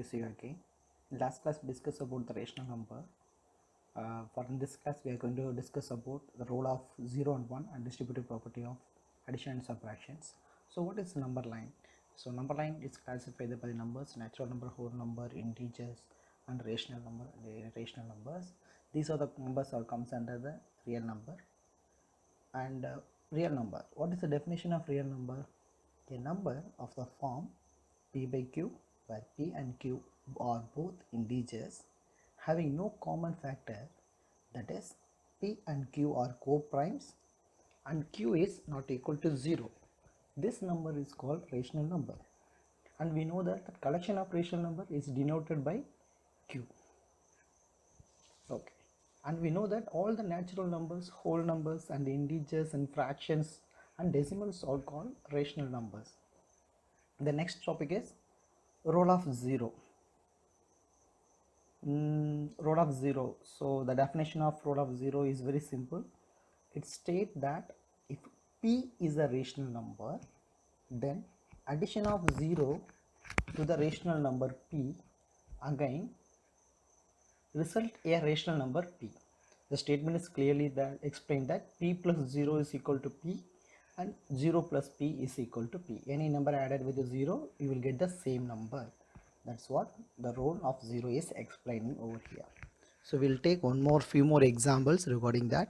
see you again. Last class we discussed about the rational number. For in this class we are going to discuss about the role of 0 and 1 and distributive property of addition and subtractions. So what is number line? So number line is classified by numbers, natural number, whole number, integers and rational numbers. These are the numbers that comes under the real number. And real number, what is the definition of real number? A number of the form p by q, where p and q are both integers having no common factor, that is p and q are co-primes and q is not equal to 0. This number is called rational number, and we know that the collection of rational number is denoted by q. Okay, and we know that all the natural numbers, whole numbers and integers and fractions and decimals are called rational numbers. The next topic is role of 0. Role of 0. So the definition of role of 0 is very simple. It states that if p is a rational number, then addition of 0 to the rational number p again result a rational number p. The statement is clearly that explained that p plus 0 is equal to p and 0 plus p is equal to p. Any number added with a 0, you will get the same number. That's what the role of 0 is explaining over here. So we'll take few more examples regarding that.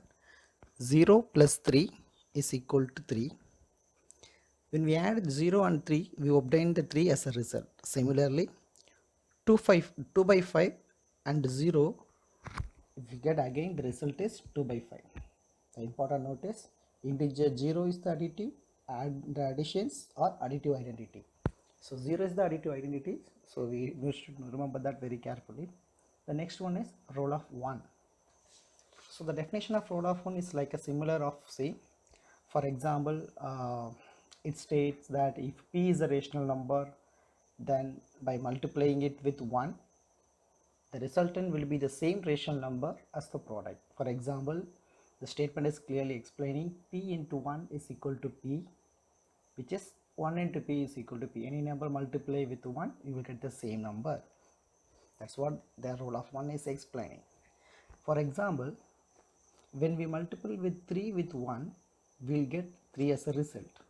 0 plus 3 is equal to 3. When we add 0 and 3, we obtain the 3 as a result. Similarly, 2 by 5 and 0, if we get again, the result is 2 by 5. The important note is integer 0 is the additive and the additions are additive identity. So 0 is the additive identity, so we should remember that very carefully. The next one is role of 1. So the definition of role of 1 is like a similar of say, for example, it states that if p is a rational number, then by multiplying it with 1, the resultant will be the same rational number as the product. For example, the statement is clearly explaining p into 1 is equal to p, which is 1 into p is equal to p. Any number multiply with 1, you will get the same number. That's what the role of 1 is explaining. For example, when we multiply with 3 with 1, we'll get 3 as a result.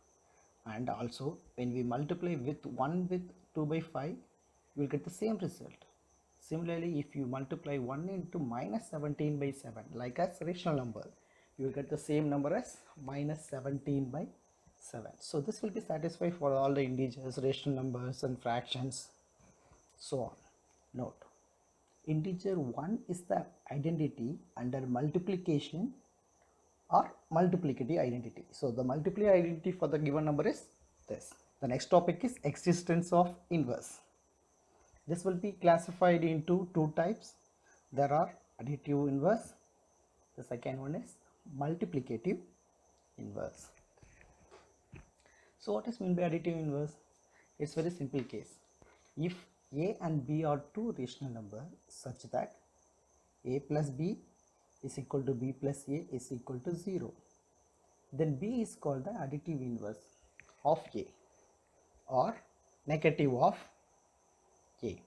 And also, when we multiply with 1 with 2 by 5, you'll get the same result. Similarly, if you multiply 1 into minus 17 by 7, like as rational number, you will get the same number as minus 17 by 7. So this will be satisfied for all the integers, rational numbers and fractions, so on. Note, integer 1 is the identity under multiplication or multiplicative identity. So the multiplicative identity for the given number is this. The next topic is existence of inverse. This will be classified into two types. There are additive inverse. The second one is multiplicative inverse. So what is meant by additive inverse? It's very simple case. If a and b are two rational numbers such that a plus b is equal to b plus a is equal to 0, then b is called the additive inverse of a or negative of a.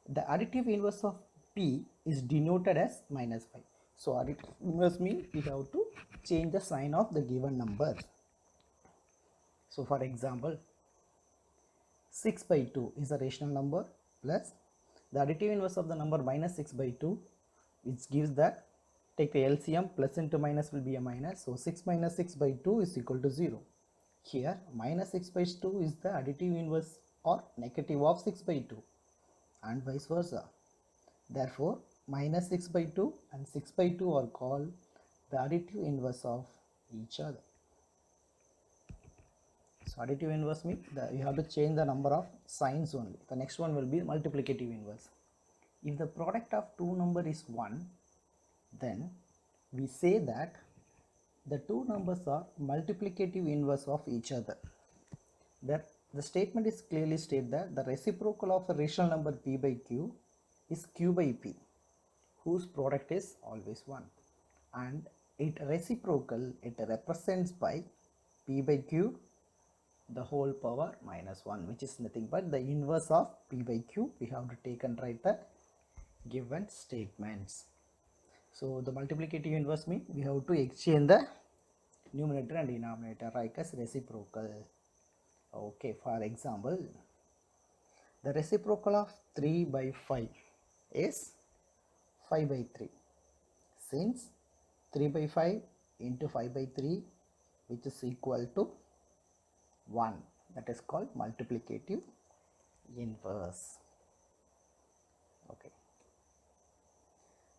The additive inverse of p is denoted as minus 5. So additive inverse means we have to change the sign of the given number. So for example, 6 by 2 is a rational number plus the additive inverse of the number minus 6 by 2, which gives that, take the LCM, plus into minus will be a minus. So 6 minus 6 by 2 is equal to 0. Here minus 6 by 2 is the additive inverse or negative of 6 by 2 and vice versa. Therefore minus 6 by 2 and 6 by 2 are called the additive inverse of each other. So additive inverse means that you have to change the number of signs only. The next one will be multiplicative inverse. If the product of two numbers is 1, then we say that the two numbers are multiplicative inverse of each other. That the statement is clearly stated that the reciprocal of a rational number p by q is q by p, whose product is always 1, and it reciprocal, it represents by p by q the whole power minus 1, which is nothing but the inverse of p by q. We have to take and write the given statements. So the multiplicative inverse means we have to exchange the numerator and denominator like as reciprocal. Okay, for example, the reciprocal of 3 by 5 is 5 by 3. Since 3 by 5 into 5 by 3, which is equal to 1, that is called multiplicative inverse. Okay.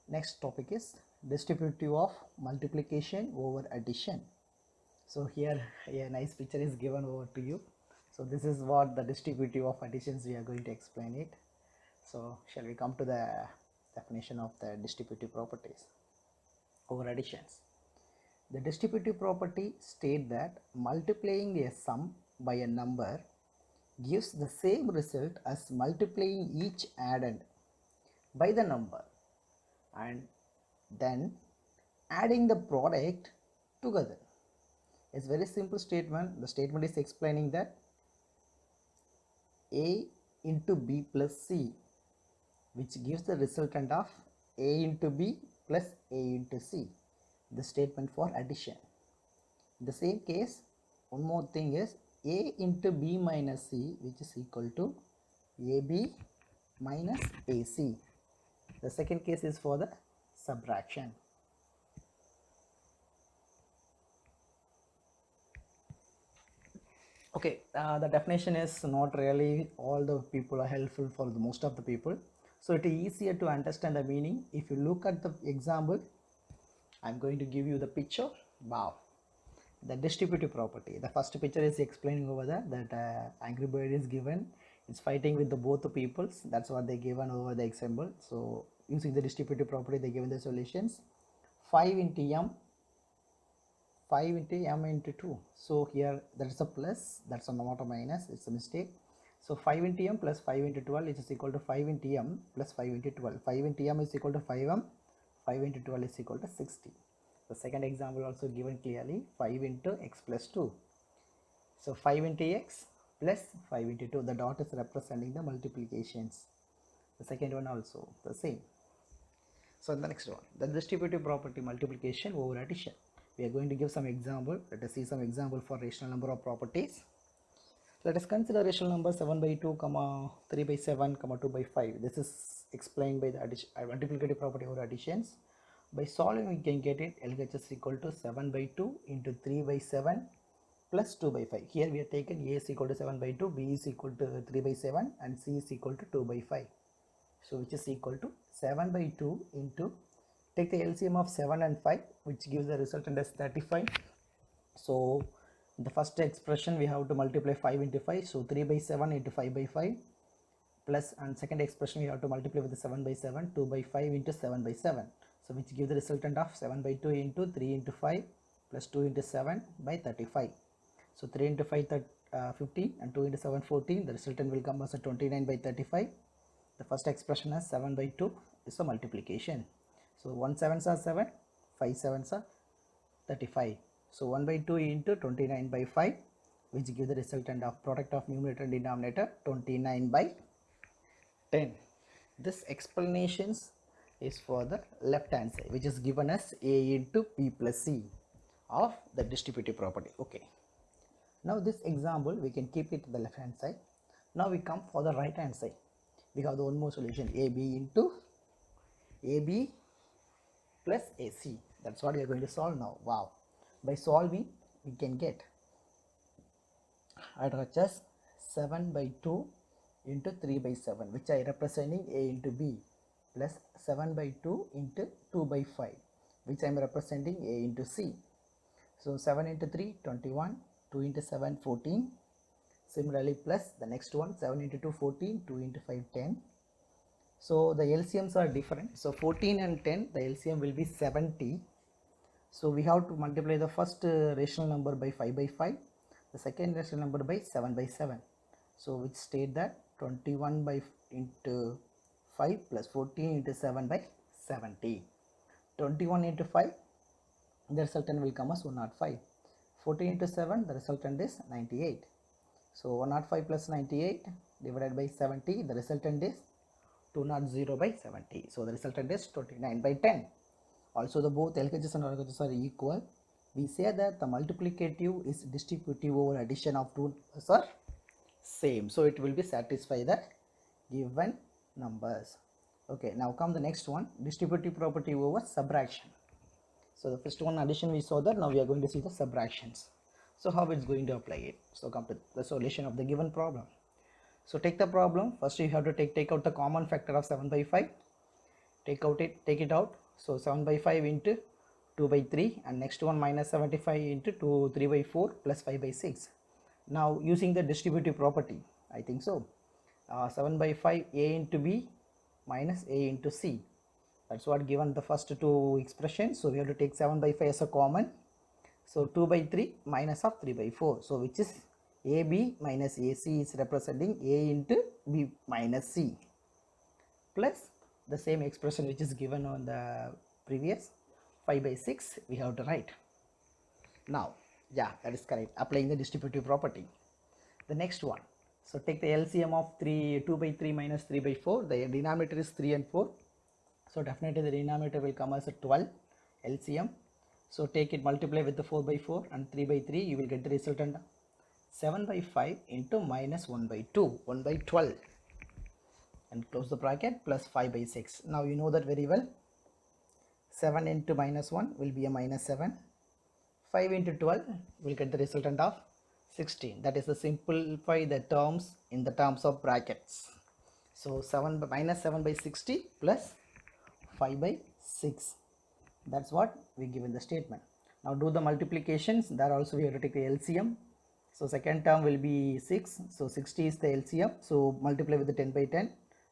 Next topic is distributive of multiplication over addition. So here a nice picture is given over to you. So this is what the distributive of additions, we are going to explain it. So shall we come to the definition of the distributive properties over additions. The distributive property states that multiplying a sum by a number gives the same result as multiplying each added by the number and then adding the product together. It's very simple statement. The statement is explaining that a into b plus c, which gives the resultant of a into b plus a into c, the statement for addition. In the same case, one more thing is a into b minus c, which is equal to ab minus ac. The second case is for the subtraction. Okay, the definition is not really all the people are helpful for the most of the people. So it is easier to understand the meaning if you look at the example. I'm going to give you the picture. Wow, the distributive property. The first picture is explaining over there that angry bird is given. It's fighting with the both the peoples. That's what they given over the example. So using the distributive property, they given the solutions. 5 into m, 5 into m into 2. So here that's a plus, that's not a minus, it's a mistake. So 5 into m plus 5 into 12 is equal to 5 into m plus 5 into 12. 5 into m is equal to 5m, 5 into 12 is equal to 60. The second example also given clearly, 5 into x plus 2. So 5 into x plus 5 into 2, the dot is representing the multiplications. The second one also the same. So the next one, the distributive property multiplication over addition. We are going to give some example. Let us see some example for rational number of properties. Let us consider rational number 7 by 2, 3 by 7, 2 by 5. This is explained by the addition, multiplicative property over additions. By solving, we can get it LHS equal to 7 by 2 into 3 by 7 plus 2 by 5. Here we have taken A is equal to 7 by 2, B is equal to 3 by 7 and C is equal to 2 by 5. So which is equal to 7 by 2 into, take the LCM of 7 and 5, which gives the resultant as 35. So the first expression we have to multiply 5 into 5, so 3 by 7 into 5 by 5 plus, and second expression we have to multiply with the 7 by 7, 2 by 5 into 7 by 7. So which gives the resultant of 7 by 2 into 3 into 5 plus 2 into 7 by 35. So 3 into 5 15 and 2 into 7 14. The resultant will come as a 29 by 35. The first expression is 7 by 2 is a multiplication. So 1 7s are 7, 5 7s are 35. So 1 by 2 into 29 by 5, which gives the resultant of product of numerator and denominator 29 by 10. This explanations is for the left hand side, which is given as a into p plus c of the distributive property. Okay. Now this example we can keep it to the left hand side. Now we come for the right hand side. We have the one more solution, ab into ab plus ac. That's what we are going to solve now. Wow. By solving, we can get RHS 7 by 2 into 3 by 7, which I representing a into b, plus 7 by 2 into 2 by 5, which I am representing a into c. So 7 into 3 21, 2 into 7 14. Similarly, plus the next one, 7 into 2 14, 2 into 5 10. So the LCMs are different. So 14 and 10, the LCM will be 70. So we have to multiply the first rational number by 5 by 5, the second rational number by 7 by 7. So which state that 21 by into 5 plus 14 into 7 by 70. 21 into 5, the resultant will come as 105. 14 into 7, the resultant is 98. So 105 plus 98 divided by 70, the resultant is 200 by 70. So the resultant is 29 by 10. Also the both LHS and RHS are equal. We say that the multiplicative is distributive over addition of two numbers are same. So it will be satisfy the given numbers. Okay, now come the next one, distributive property over subtraction. So the first one addition we saw that, now we are going to see the subtractions. So how it's going to apply it. So come to the solution of the given problem. So take the problem, first you have to take out the common factor of 7 by 5, take it out. So 7 by 5 into 2 by 3, and next one minus 75 into 3 by 4 plus 5 by 6. Now using the distributive property, I think so, 7 by 5 a into b minus a into c, that's what given the first two expressions. So we have to take 7 by 5 as a common. So 2 by 3 minus of 3 by 4, so which is AB minus AC is representing A into B minus C, plus the same expression which is given on the previous 5 by 6 we have to write. Now yeah, that is correct, applying the distributive property. The next one, so take the LCM of 2 by 3 minus 3 by 4, the denominator is 3 and 4, so definitely the denominator will come as a 12 LCM. So take it, multiply with the 4 by 4 and 3 by 3, you will get the resultant 7 by 5 into minus 1 by 2, 1 by 12, and close the bracket, plus 5 by 6. Now you know that very well. 7 into minus 1 will be a minus 7. 5 into 12 will get the resultant of 16. That is to simplify the terms in the terms of brackets. So 7 by minus 7 by 60 plus 5 by 6. That's what we give in the statement. Now do the multiplications. There also we have to take the LCM. So second term will be 6. So 60 is the LCM. So multiply with the 10 by 10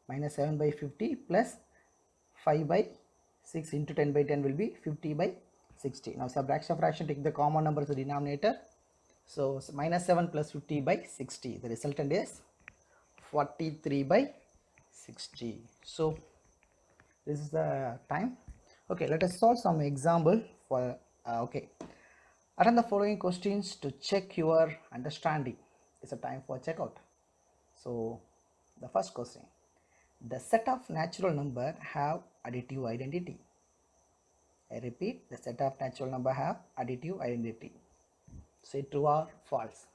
minus 7 by 50 plus 5 by 6 into 10 by 10 will be 50 by 60. Now subtraction fraction, take the common number as the denominator. So minus 7 plus 50 by 60. The resultant is 43 by 60. So this is the time. Okay, let us solve some example for okay. Attend the following questions to check your understanding. It's a time for checkout. So the first question, the set of natural number have additive identity. I repeat, the set of natural number have additive identity. Say true or false.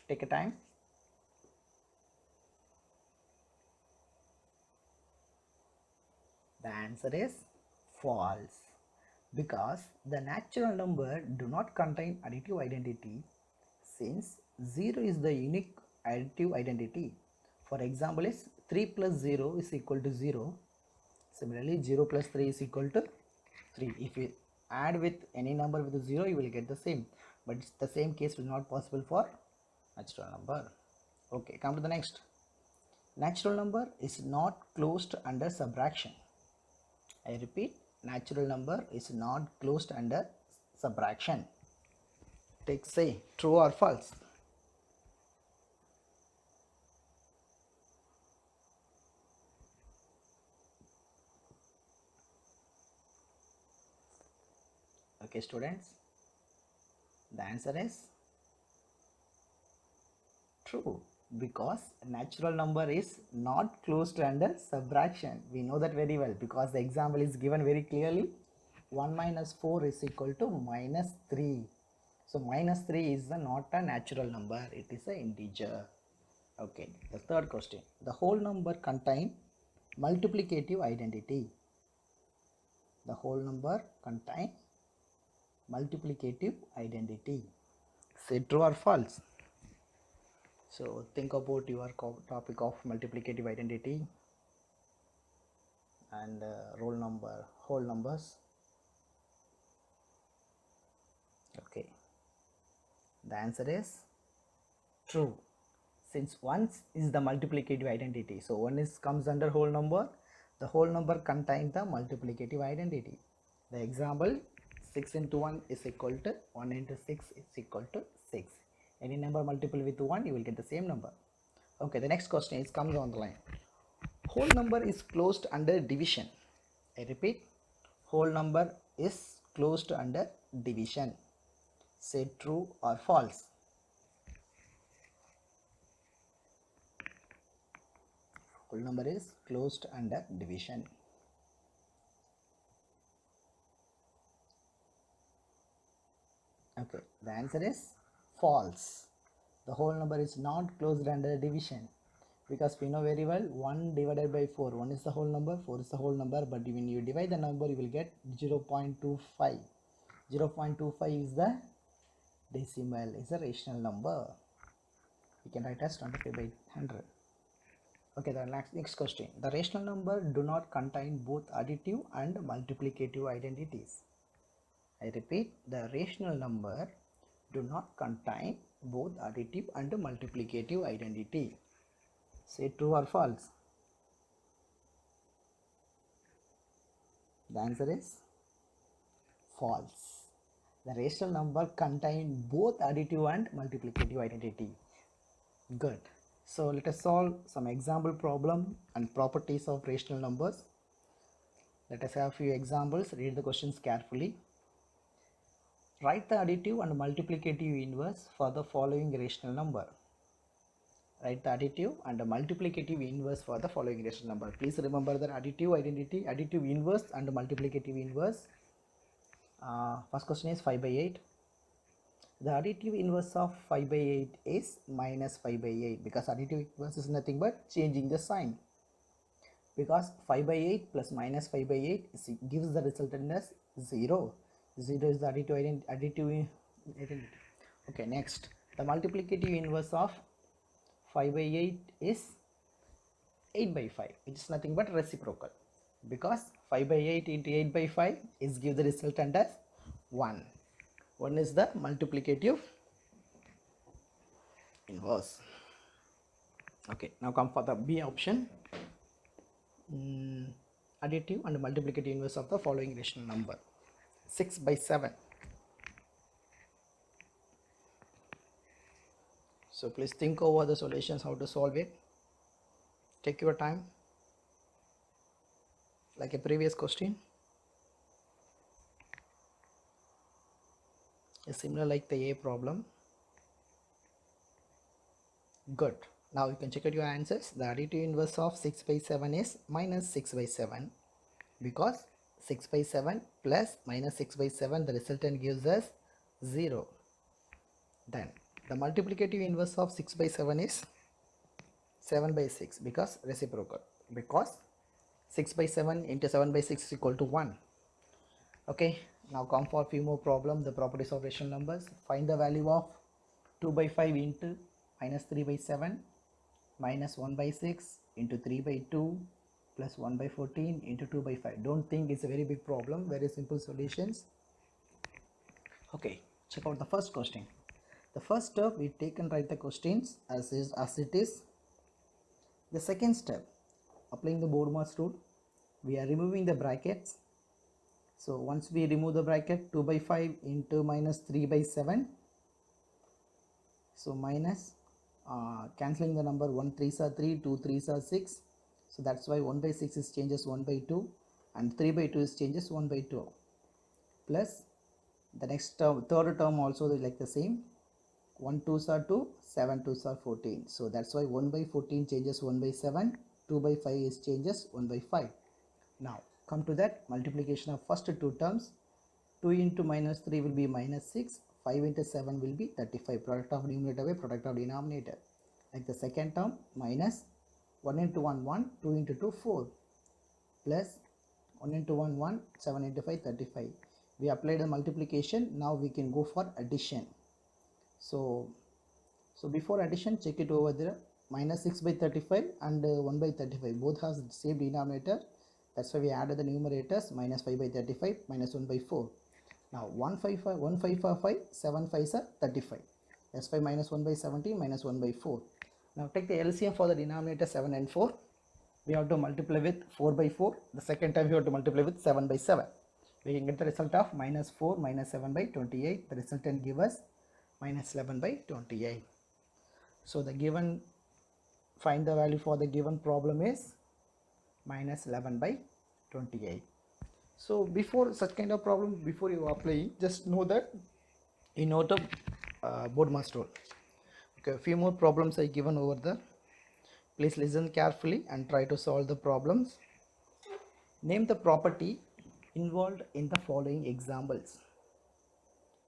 Take a time. The answer is false, because the natural number do not contain additive identity, since 0 is the unique additive identity. For example is 3 plus 0 is equal to 0. Similarly 0 plus 3 is equal to 3. If you add with any number with 0, you will get the same, but the same case is not possible for natural number. Okay, come to the next. Natural number is not closed under subtraction. I repeat, natural number is not closed under subtraction. Take say true or false. Okay students, the answer is true, because natural number is not closed under subtraction. We know that very well, because the example is given very clearly. 1 minus 4 is equal to minus 3. So minus 3 is not a natural number, it is an integer. Okay, the third question, the whole number contain multiplicative identity. The whole number contain multiplicative identity. Say true or false. So think about your topic of multiplicative identity and whole numbers. Okay, the answer is true, since 1 is the multiplicative identity. So 1 comes under whole number. The whole number contains the multiplicative identity. The example, 6 into 1 is equal to 1 into 6 is equal to 6. Any number multiple with 1, you will get the same number. Okay, the next question is comes on the line. Whole number is closed under division. I repeat, whole number is closed under division. Say true or false. whole number is closed under division. Okay, the answer is false. The whole number is not closed under division, because we know very well 1 divided by 4, 1 is the whole number, 4 is the whole number, but when you divide the number you will get 0.25. 0.25 is the decimal, is a rational number. We can write as 25 by 100. Okay, the next question. The rational number do not contain both additive and multiplicative identities. I repeat, the rational number do not contain both additive and multiplicative identity. Say true or false. The answer is false. The rational number contain both additive and multiplicative identity. Good. So let us solve some example problem and properties of rational numbers. Let us have few examples. Read the questions carefully. Write the additive and multiplicative inverse for the following rational number. Write the additive and the multiplicative inverse for the following rational number. Please remember the additive identity, additive inverse and multiplicative inverse. First question is 5 by 8. The additive inverse of 5 by 8 is minus 5 by 8, because additive inverse is nothing but changing the sign. Because 5 by 8 plus minus 5 by 8 gives the resultant as 0. 0 is the additive identity. Okay, next, the multiplicative inverse of 5 by 8 is 8 by 5, which is nothing but reciprocal, because 5 by 8 into 8 by 5 is give the resultant as 1. 1 is the multiplicative inverse. Okay, now come for the B option. Additive and multiplicative inverse of the following rational number. 6 by 7. So please think over the solutions, how to solve it. Take your time, like a previous question. Is similar like the A problem. Good. Now you can check out your answers. The additive inverse of 6 by 7 is minus 6 by 7, because 6 by 7 plus minus 6 by 7, the resultant gives us 0. Then the multiplicative inverse of 6 by 7 is 7 by 6, because reciprocal, because 6 by 7 into 7 by 6 is equal to 1. Okay, now come for a few more problems. The properties of rational numbers. Find the value of 2 by 5 into minus 3 by 7 minus 1 by 6 into 3 by 2 plus 1 by 14 into 2 by 5. Don't think it's a very big problem, very simple solutions. Okay, check out the first question. The first step, we take and write the questions as it is. The second step, applying the Bodmer's rule, we are removing the brackets. So once we remove the bracket, 2 by 5 into minus 3 by 7. So minus, cancelling the number, 1 3s are 3, 2 3s are 6. So that's why 1 by 6 is changes 1 by 2 and 3 by 2 is changes 1 by 2. Plus the next term, third term also is like the same. 1 2s are 2, 7 2s are 14. So that's why 1 by 14 changes 1 by 7, 2 by 5 is changes 1 by 5. Now come to that multiplication of first two terms. 2 into minus 3 will be minus 6, 5 into 7 will be 35. Product of numerator by product of denominator. Like the second term, minus 1 into 1 1, 2 into 2 4, plus 1 into 1 1, 7 into 5 35. We applied the multiplication. Now we can go for addition. So before addition, check it over there. Minus 6 by 35 and 1 by 35 both have the same denominator. That's why we added the numerators. Minus 5 by 35 minus 1 by 4. Now 1 5 5, 7 5s are 35. That's why minus 1 by 17 minus 1 by 4. Now take the LCM for the denominator 7 and 4. We have to multiply with 4 by 4. The second time we have to multiply with 7 by 7. We can get the result of minus 4 minus 7 by 28. The resultant give us minus 11 by 28. So the given, find the value for the given problem is minus 11 by 28. So before such kind of problem, before you apply, just know that you know the Bodmer's rule. Okay, a few more problems I given over there. Please listen carefully and try to solve the problems. Name the property involved in the following examples.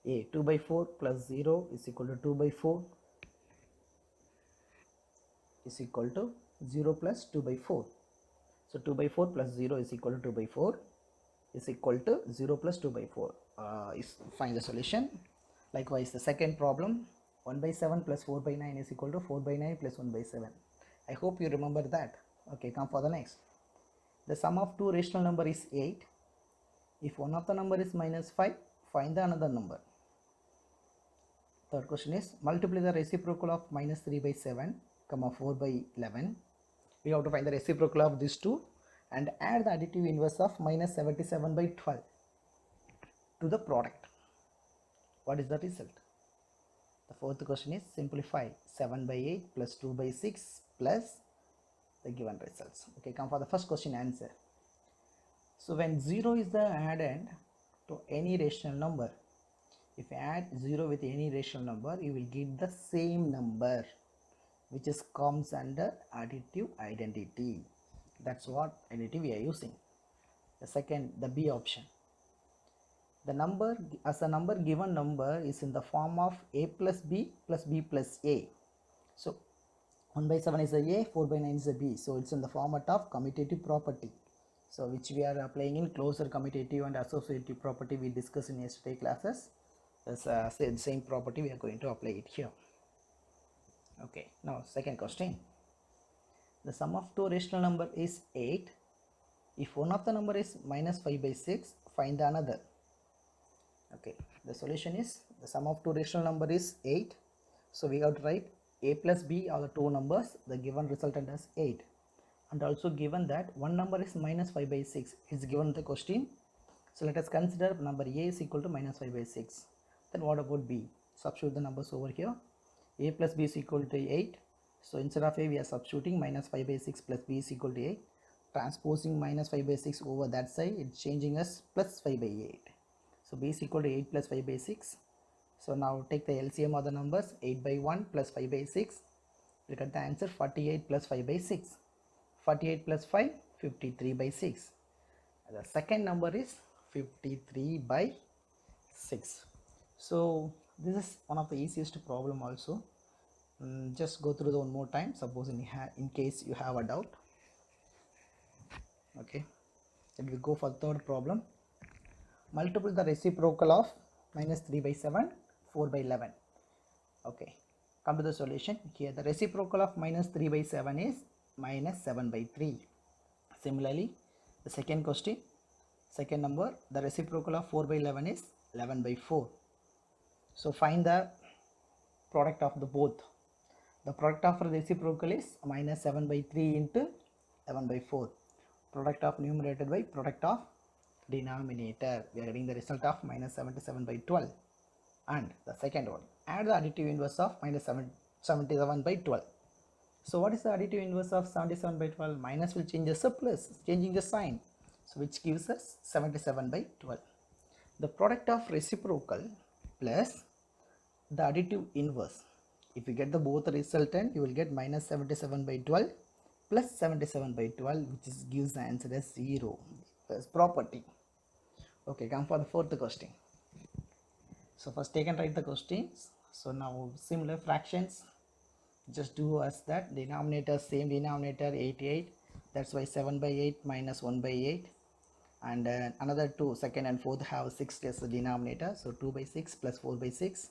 A. 2 by 4 plus 0 is equal to 2 by 4 is equal to 0 plus 2 by 4. So 2 by 4 plus 0 is equal to 2 by 4 is equal to 0 plus 2 by 4. Find the solution. Likewise, the second problem, 1 by 7 plus 4 by 9 is equal to 4 by 9 plus 1 by 7. I hope you remember that. Okay, come for the next. The sum of two rational number is 8. If one of the number is minus 5, find the another number. Third question is, multiply the reciprocal of minus 3 by 7, comma 4 by 11. We have to find the reciprocal of these two and add the additive inverse of minus 77 by 12 to the product. What is the result? The fourth question is, simplify 7 by 8 plus 2 by 6 plus the given results. Okay, come for the first question answer. So when 0 is the addend to any rational number, if you add 0 with any rational number, you will get the same number, which is comes under additive identity. That's what identity we are using. The second, the B option. The number, as a number given number is in the form of A plus B plus A. So 1 by 7 is a A, 4 by 9 is a B. So it's in the format of commutative property. So which we are applying in closure commutative and associative property we discussed in yesterday classes. The same property we are going to apply it here. Okay, now second question. The sum of two rational number is 8. If one of the number is minus 5 by 6, find the another. Okay, the solution is, the sum of two rational number is 8. So we have to write A plus B are the two numbers, the given resultant as 8. And also given that one number is minus 5 by 6 is given the question. So let us consider number A is equal to minus 5 by 6. Then what about B? Substitute the numbers over here. A plus B is equal to 8. So instead of A, we are substituting minus 5 by 6 plus B is equal to 8. Transposing minus 5 by 6 over that side, it's changing as plus 5 by 8. So B is equal to 8 plus 5 by 6. So now take the LCM of the numbers, 8 by 1 plus 5 by 6. We get the answer 48 plus 5 by 6. 48 plus 5, 53 by 6. The second number is 53 by 6. So this is one of the easiest problem also. Just go through the one more time, suppose in case you have a doubt. Okay, then we go for the third problem. Multiply the reciprocal of minus 3 by 7, 4 by 11. Okay, come to the solution. Here the reciprocal of minus 3 by 7 is minus 7 by 3. Similarly, the second question, second number, the reciprocal of 4 by 11 is 11 by 4. So find the product of the both. The product of the reciprocal is minus 7 by 3 into 11 by 4. Product of numerator by product of denominator. We are getting the result of minus 77 by 12. And the second one, add the additive inverse of minus 77 by 12. So what is the additive inverse of 77 by 12? Minus will change as a plus, changing the sign. So which gives us 77 by 12. The product of reciprocal plus the additive inverse. If you get the both resultant, you will get minus 77 by 12 plus 77 by 12, which gives the answer as 0. That's property. Okay, come for the fourth question. So first take and write the questions. So now similar fractions, just do as that. Denominator, same denominator, 88. That's why 7 by 8 minus 1 by 8. And another two, second and fourth have 6 as the denominator. So 2 by 6 plus 4 by 6.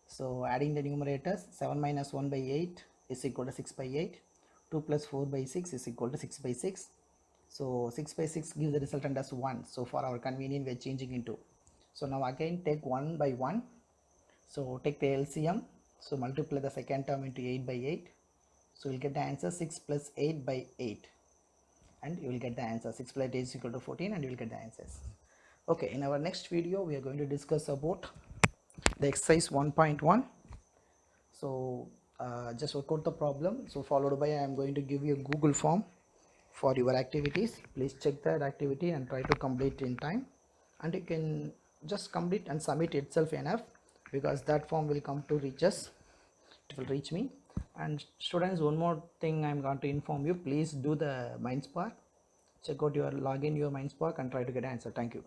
So adding the numerators, 7 minus 1 by 8 is equal to 6 by 8. 2 plus 4 by 6 is equal to 6 by 6. So 6 by 6 gives the resultant as 1. So for our convenience, we are changing into. So now again take 1 by 1. So take the LCM. So multiply the second term into 8 by 8. So you'll get the answer 6 plus 8 by 8. And you will get the answer 6 plus 8 is equal to 14, and you will get the answers. Okay, in our next video, we are going to discuss about the exercise 1.1. So just work out the problem. So followed by I am going to give you a Google form for your activities. Please check that activity and try to complete in time, and you can just complete and submit itself enough, because that form will come to reach us, it will reach me. And students, one more thing I'm going to inform you, please do the MindSpark, check out your login your MindSpark and try to get answer. Thank you.